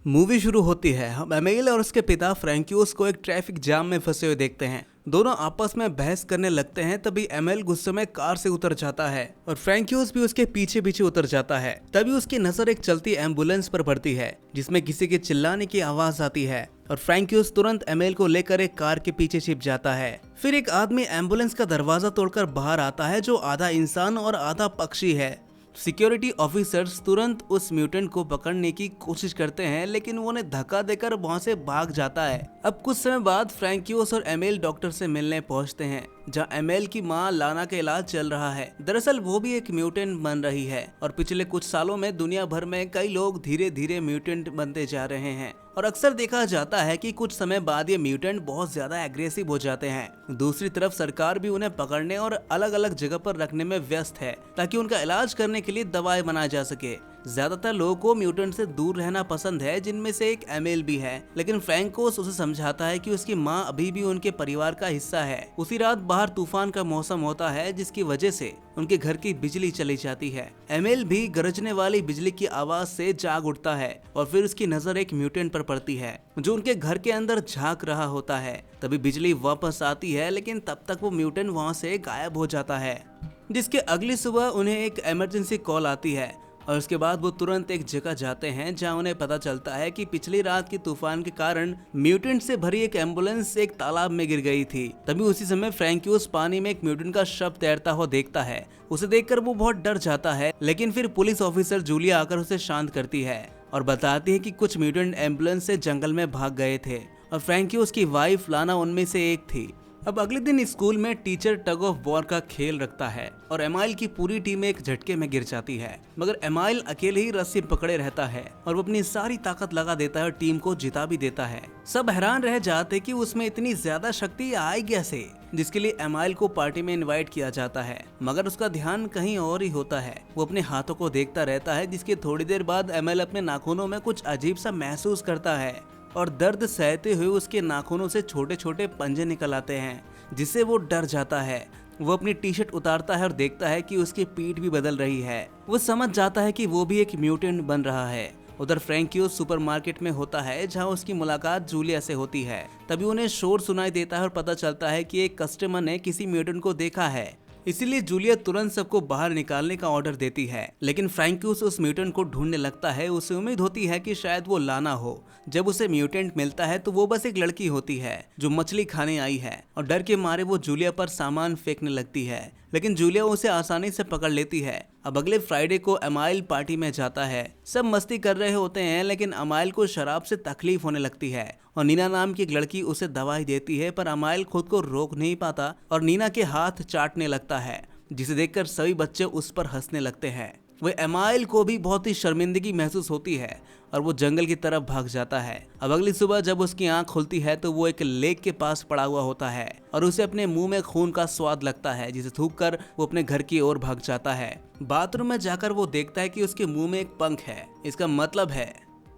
Movie शुरू होती है। हम एमिल और उसके पिता फ्रैंक्यूस को एक ट्रैफिक जाम में फंसे हुए देखते हैं। दोनों आपस में बहस करने लगते हैं। तभी एमिल गुस्से में कार से उतर जाता है और फ्रैंक्यूस भी उसके पीछे पीछे उतर जाता है। तभी उसकी नजर एक चलती एम्बुलेंस पर पड़ती है जिसमें किसी के चिल्लाने की आवाज आती है और फ्रैंक्यूस तुरंत एमिल को लेकर एक कार के पीछे छिप जाता है। फिर एक आदमी एम्बुलेंस का दरवाजा तोड़कर बाहर आता है जो आधा इंसान और आधा पक्षी है। सिक्योरिटी ऑफिसर्स तुरंत उस म्यूटेंट को पकड़ने की कोशिश करते हैं लेकिन वो उन्हें धक्का देकर वहां से भाग जाता है। अब कुछ समय बाद फ्रैंक्यूस और एमिल डॉक्टर से मिलने पहुंचते हैं जहां एमिल की मां लाना का इलाज चल रहा है। दरअसल वो भी एक म्यूटेंट बन रही है और पिछले कुछ सालों में दुनिया भर में कई लोग धीरे धीरे म्यूटेंट बनते जा रहे हैं और अक्सर देखा जाता है कि कुछ समय बाद ये म्यूटेंट बहुत ज्यादा एग्रेसिव हो जाते हैं। दूसरी तरफ सरकार भी उन्हें पकड़ने और अलग अलग जगह पर रखने में व्यस्त है ताकि उनका इलाज करने के लिए दवाएं बनाई जा सके। ज्यादातर लोगों को म्यूटेंट से दूर रहना पसंद है जिनमें से एक एमिल भी है, लेकिन फ्रैंकोस उसे समझाता है कि उसकी मां अभी भी उनके परिवार का हिस्सा है। उसी रात बाहर तूफान का मौसम होता है जिसकी वजह से उनके घर की बिजली चली जाती है। एमिल भी गरजने वाली बिजली की आवाज से जाग उठता है और फिर उसकी नजर एक म्यूटेंट पर पड़ती है जो उनके घर के अंदर झांक रहा होता है। तभी बिजली वापस आती है लेकिन तब तक वो म्यूटेंट वहां से गायब हो जाता है, जिसके अगली सुबह उन्हें एक इमरजेंसी कॉल आती है और उसके बाद वो तुरंत एक जगह जाते हैं जहां उन्हें पता चलता है कि पिछली रात की तूफान के कारण म्यूटेंट से भरी एक एम्बुलेंस एक तालाब में गिर गई थी। तभी उसी समय फ्रैंक्यूस पानी में एक म्यूटेंट का शव तैरता हुआ देखता है। उसे देखकर वो बहुत डर जाता है, लेकिन फिर पुलिस ऑफिसर जूलिया आकर उसे शांत करती है और बताती है कि कुछ म्यूटेंट एम्बुलेंस से जंगल में भाग गए थे और फ्रैंक्यूस की वाइफ लाना उनमें से एक थी। अब अगले दिन स्कूल में टीचर टग ऑफ वॉर का खेल रखता है और एमाइल की पूरी टीम एक झटके में गिर जाती है, मगर एमाइल अकेले ही रस्सी पकड़े रहता है और वो अपनी सारी ताकत लगा देता है और टीम को जिता भी देता है। सब हैरान रह जाते कि उसमें इतनी ज्यादा शक्ति आई कैसे, जिसके लिए एमाइल को पार्टी में इनवाइट किया जाता है, मगर उसका ध्यान कहीं और ही होता है। वो अपने हाथों को देखता रहता है जिसके थोड़ी देर बाद एमाइल अपने नाखूनों में कुछ अजीब सा महसूस करता है और दर्द सहते हुए उसके नाखूनों से छोटे छोटे पंजे निकल आते हैं, जिससे वो डर जाता है। वो अपनी टी शर्ट उतारता है और देखता है कि उसकी पीठ भी बदल रही है। वो समझ जाता है कि वो भी एक म्यूटेंट बन रहा है। उधर फ्रैंक्यूस सुपरमार्केट में होता है जहां उसकी मुलाकात जूलिया से होती है। तभी उन्हें शोर सुनाई देता है और पता चलता है कि एक कस्टमर ने किसी म्यूटेंट को देखा है, इसीलिए जूलिया तुरंत सबको बाहर निकालने का ऑर्डर देती है। लेकिन फ्रैंक्यूस उस म्यूटेंट को ढूंढने लगता है। उसे उम्मीद होती है कि शायद वो लाना हो। जब उसे म्यूटेंट मिलता है तो वो बस एक लड़की होती है जो मछली खाने आई है और डर के मारे वो जूलिया पर सामान फेंकने लगती है, लेकिन जूलिया उसे आसानी से पकड़ लेती है। अब अगले फ्राइडे को एमाइल पार्टी में जाता है। सब मस्ती कर रहे होते हैं लेकिन एमाइल को शराब से तकलीफ होने लगती है और नीना नाम की एक लड़की उसे दवाई देती है, पर एमाइल खुद को रोक नहीं पाता और नीना के हाथ चाटने लगता है, जिसे देखकर सभी बच्चे उस पर हंसने लगते हैं। वह एमाइल को भी बहुत ही शर्मिंदगी महसूस होती है और वो जंगल की तरफ भाग जाता है। अब अगली सुबह जब उसकी आंख खुलती है तो वो एक लेक के पास पड़ा हुआ होता है और उसे अपने मुंह में खून का स्वाद लगता है, जिसे थूक कर वो अपने घर की ओर भाग जाता है। बाथरूम में जाकर वो देखता है कि उसके मुंह में एक पंख है। इसका मतलब है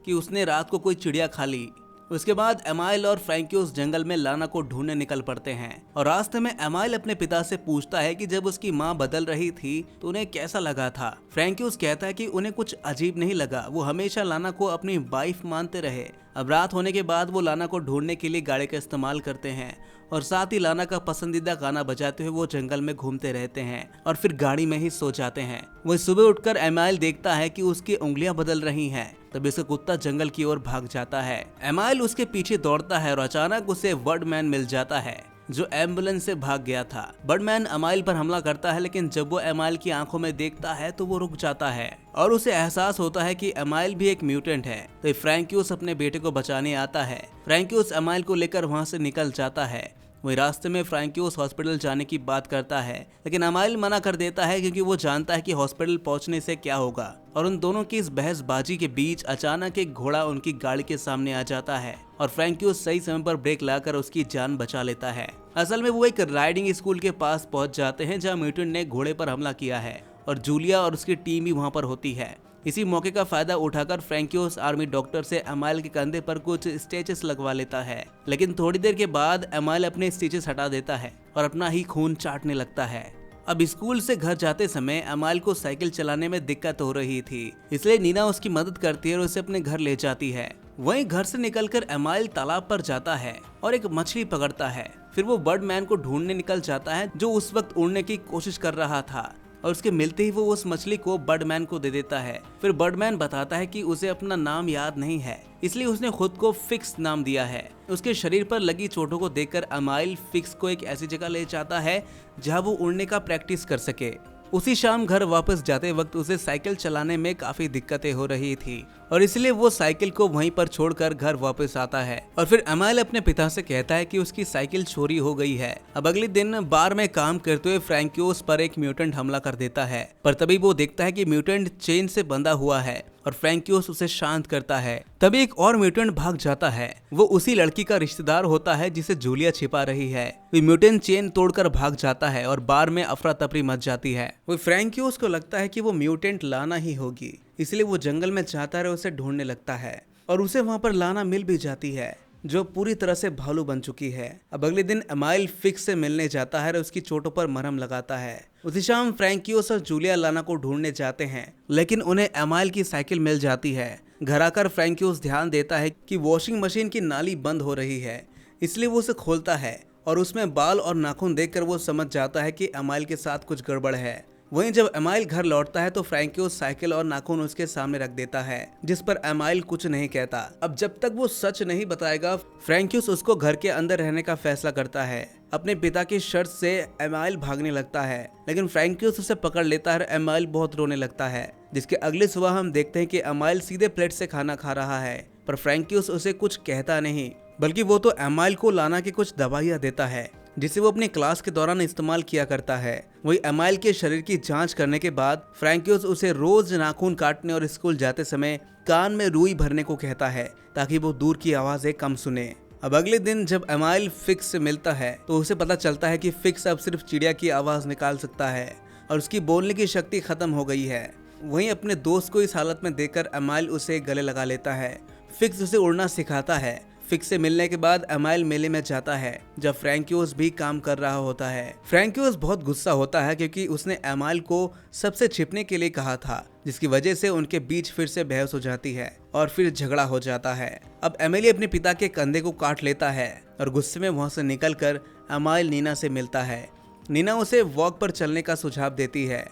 कि उसने रात को कोई चिड़िया खा ली। उसके बाद एमाइल और फ्रैंक्यूस जंगल में लाना को ढूंढने निकल पड़ते हैं और रास्ते में एमाइल अपने पिता से पूछता है कि जब उसकी मां बदल रही थी तो उन्हें कैसा लगा था। फ्रैंक्यूस कहता है कि उन्हें कुछ अजीब नहीं लगा, वो हमेशा लाना को अपनी वाइफ मानते रहे। अब रात होने के बाद वो लाना को ढूंढने के लिए गाड़ी का इस्तेमाल करते हैं और साथ ही लाना का पसंदीदा गाना बजाते हुए वो जंगल में घूमते रहते हैं और फिर गाड़ी में ही सो जाते हैं। वह सुबह उठकर एमाइल देखता है कि उसकी उंगलियां बदल रही हैं। तब उसका कुत्ता जंगल की ओर भाग जाता है। एमाइल उसके पीछे दौड़ता है और अचानक उसे बर्डमैन मिल जाता है जो एम्बुलेंस से भाग गया था। बर्डमैन एमाइल पर हमला करता है, लेकिन जब वो एमाइल की आंखों में देखता है तो वो रुक जाता है और उसे एहसास होता है कि एमाइल भी एक म्यूटेंट है। तो फ्रैंक्यूस अपने बेटे को बचाने आता है। फ्रैंक्यूस एमाइल को लेकर वहां से निकल जाता है। वही रास्ते में फ्रैंक्यूस हॉस्पिटल जाने की बात करता है, लेकिन एमाइल मना कर देता है क्योंकि वो जानता है कि हॉस्पिटल पहुंचने से क्या होगा। और उन दोनों की इस बहसबाजी के बीच अचानक एक घोड़ा उनकी गाड़ी के सामने आ जाता है और फ्रैंक्यूस सही समय पर ब्रेक लाकर उसकी जान बचा लेता है। असल में वो एक राइडिंग स्कूल के पास पहुंच जाते हैं जहां म्यूटेंट ने घोड़े पर हमला किया है और जूलिया और उसकी टीम भी वहां पर होती है। इसी मौके का फायदा उठाकर फ्रैंक्यूस आर्मी डॉक्टर से एमाइल के कंधे पर कुछ स्टिचेस लगवा लेता है, लेकिन थोड़ी देर के बाद एमाइल अपने स्टिचेस हटा देता है और अपना ही खून चाटने लगता है। अब स्कूल से घर जाते समय एमाइल को साइकिल चलाने में दिक्कत हो रही थी, इसलिए नीना उसकी मदद करती है और उसे अपने घर ले जाती है। वहीं घर से निकलकर एमाइल तालाब पर जाता है और एक मछली पकड़ता है। फिर वो बर्डमैन को ढूंढने निकल जाता है जो उस वक्त उड़ने की कोशिश कर रहा था, और उसके मिलते ही वो उस मछली को बर्डमैन को दे देता है। फिर बर्डमैन बताता है कि उसे अपना नाम याद नहीं है, इसलिए उसने खुद को फिक्स नाम दिया है। उसके शरीर पर लगी चोटों को देखकर एमाइल फिक्स को एक ऐसी जगह ले जाता है जहां वो उड़ने का प्रैक्टिस कर सके। उसी शाम घर वापस जाते वक्त उसे साइकिल चलाने में काफी दिक्कतें हो रही थी और इसलिए वो साइकिल को वहीं पर छोड़कर घर वापस आता है। और फिर एमाइल अपने पिता से कहता है कि उसकी साइकिल चोरी हो गई है। अब अगले दिन बार में काम करते हुए फ्रैंकियोस पर एक म्यूटेंट हमला कर देता है, पर तभी वो देखता है कि म्यूटेंट चेन से बंधा हुआ है और फ्रैंकियोस उसे शांत करता है। तभी एक और म्यूटेंट भाग जाता है। वो उसी लड़की का रिश्तेदार होता है जिसे जूलिया छिपा रही है। वो म्यूटेंट चेन तोड़कर भाग जाता है और बार में अफरा तफरी मच जाती है। वो फ्रैंकियोस को लगता है कि वो म्यूटेंट लाना ही होगी, इसलिए वो जंगल में जाता रहे उसे ढूंढने लगता है और उसे वहां पर लाना मिल भी जाती है जो पूरी तरह से भालू बन चुकी है। अब अगले दिन एमाइल फिक्स से मिलने जाता है और उसकी चोटों पर मरहम लगाता है। उसी शाम फ्रैंकियोस और जूलिया लाना को ढूंढने जाते हैं, लेकिन उन्हें एमाइल की साइकिल मिल जाती है। घर आकर फ्रैंकियोस ध्यान देता है कि वॉशिंग मशीन की नाली बंद हो रही है, इसलिए वो उसे खोलता है और उसमें बाल और नाखून देखकर वो समझ जाता है कि एमाइल के साथ कुछ गड़बड़ है। वहीं जब एमाइल घर लौटता है तो फ्रैंकियोस साइकिल और नाखून उसके सामने रख देता है, जिस पर एमाइल कुछ नहीं कहता। अब जब तक वो सच नहीं बताएगा, फ्रैंकियोस उसको घर के अंदर रहने का फैसला करता है। अपने पिता की शर्त से एमाइल भागने लगता है, लेकिन फ्रैंकियोस उसे पकड़ लेता है और एमाइल बहुत रोने लगता है। जिसके अगले सुबह हम देखते हैं कि एमाइल सीधे प्लेट से खाना खा रहा है, पर फ्रैंकियोस उसे कुछ कहता नहीं, बल्कि वो तो एमाइल को लाना की कुछ दवाइयाँ देता है जिसे वो अपनी क्लास के दौरान इस्तेमाल किया करता है। वही एमाइल के शरीर की जांच करने के बाद फ्रैंकियोस उसे रोज नाखून काटने और स्कूल जाते समय कान में रुई भरने को कहता है ताकि वो दूर की आवाजें कम सुने। अब अगले दिन जब एमाइल फिक्स से मिलता है तो उसे पता चलता है कि फिक्स अब सिर्फ चिड़िया की आवाज निकाल सकता है और उसकी बोलने की शक्ति खत्म हो गई है। वहीं अपने दोस्त को इस हालत में देखकर एमाइल उसे गले लगा लेता है। फिक्स उसे उड़ना सिखाता है। फिक्स से मिलने के बाद एमाइल मेले में जाता है जब फ्रैंकियोस भी काम कर रहा होता है। फ्रैंकियोस बहुत गुस्सा होता है क्योंकि उसने एमाइल को सबसे छिपने के लिए कहा था, जिसकी वजह से उनके बीच फिर से बहस हो जाती है और फिर झगड़ा हो जाता है। अब एमिली अपने पिता के कंधे को काट लेता है और गुस्से में वहां से निकलकर एमाइल नीना से मिलता है। नीना उसे वॉक पर चलने का सुझाव देती है,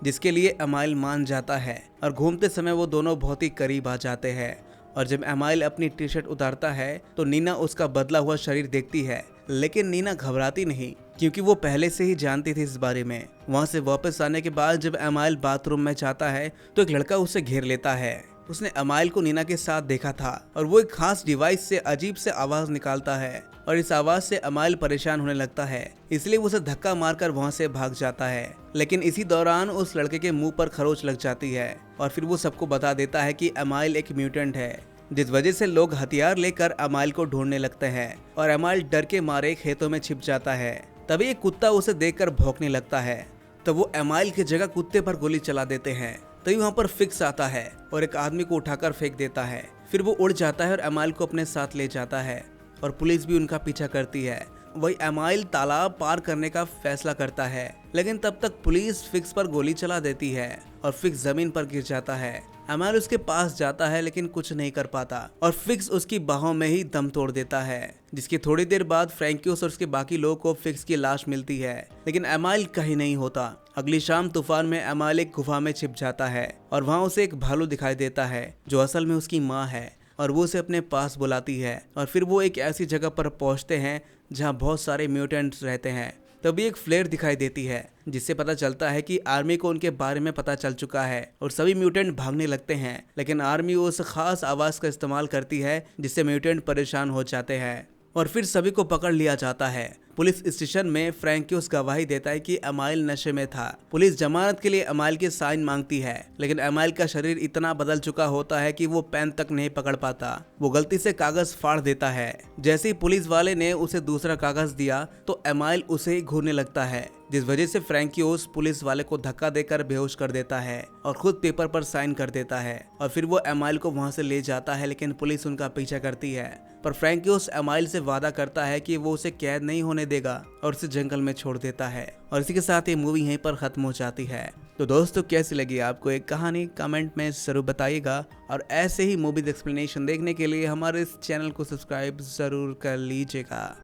जिसके लिए एमाइल मान जाता है और घूमते समय वो दोनों बहुत ही करीब आ जाते हैं। और जब एमाइल अपनी टी शर्ट उतारता है तो नीना उसका बदला हुआ शरीर देखती है, लेकिन नीना घबराती नहीं क्योंकि वो पहले से ही जानती थी इस बारे में। वहां से वापस आने के बाद जब एमाइल बाथरूम में जाता है तो एक लड़का उसे घेर लेता है। उसने एमाइल को नीना के साथ देखा था और वो एक खास डिवाइस से अजीब से आवाज निकालता है और इस आवाज से एमाइल परेशान होने लगता है, इसलिए वो उसे धक्का मारकर वहां से भाग जाता है। लेकिन इसी दौरान उस लड़के के मुंह पर खरोच लग जाती है और फिर वो सबको बता देता है कि एमाइल एक म्यूटेंट है, जिस वजह से लोग हथियार लेकर एमाइल को ढूंढने लगते हैं और एमाइल डर के मारे खेतों में छिप जाता है। तभी एक कुत्ता उसे देखकर भौंकने लगता है, तो वो एमाइल की जगह कुत्ते पर गोली चला देते हैं। तभी वहां पर फिक्स आता है और एक आदमी को उठाकर फेंक देता है। फिर वो उड़ जाता है और एमाइल को अपने साथ ले जाता है और पुलिस भी उनका पीछा करती है। वही एमाइल तालाब पार करने का फैसला करता है, लेकिन तब तक पुलिस फिक्स पर गोली चला देती है और फिक्स जमीन पर गिर जाता है। एमाइल उसके पास जाता है लेकिन कुछ नहीं कर पाता और फिक्स उसकी बाहों में ही दम तोड़ देता है, जिसकी थोड़ी देर बाद फ्रैंकियोस और उसके बाकी लोगों को फिक्स की लाश मिलती है, लेकिन एमाइल कहीं नहीं होता। अगली शाम तूफान में एमाइल एक गुफा में छिप जाता है और वहाँ उसे एक भालू दिखाई देता है जो असल में उसकी माँ है और वो उसे अपने पास बुलाती है। और फिर वो एक ऐसी जगह पर पहुंचते हैं जहां बहुत सारे म्यूटेंट्स रहते हैं। तभी एक फ्लेयर दिखाई देती है जिससे पता चलता है कि आर्मी को उनके बारे में पता चल चुका है और सभी म्यूटेंट भागने लगते हैं, लेकिन आर्मी उस खास आवाज का इस्तेमाल करती है जिससे म्यूटेंट परेशान हो जाते हैं और फिर सभी को पकड़ लिया जाता है। पुलिस स्टेशन में फ्रैंकियोस गवाही देता है कि एमाइल नशे में था। पुलिस जमानत के लिए एमाइल के साइन मांगती है, लेकिन एमाइल का शरीर इतना बदल चुका होता है कि वो पेन तक नहीं पकड़ पाता। वो गलती से कागज फाड़ देता है। जैसे ही पुलिस वाले ने उसे दूसरा कागज दिया तो एमाइल उसे ही घूरने लगता है, जिस वजह से फ्रैंकियोस पुलिस वाले को धक्का देकर बेहोश कर देता है और खुद पेपर पर साइन कर देता है। और फिर वो एमाइल को वहां से ले जाता है, लेकिन पुलिस उनका पीछा करती है। पर फ्रैंकियोस एमाइल से वादा करता है कि वो उसे कैद नहीं होने देगा और उसे जंगल में छोड़ देता है। और इसी के साथ ये मूवी यहीं पर खत्म हो जाती है। तो दोस्तों कैसी लगी आपको एक कहानी, कमेंट में ज़रूर बताइएगा। और ऐसे ही मूवीज एक्सप्लेनेशन देखने के लिए हमारे इस चैनल को सब्सक्राइब ज़रूर कर लीजिएगा।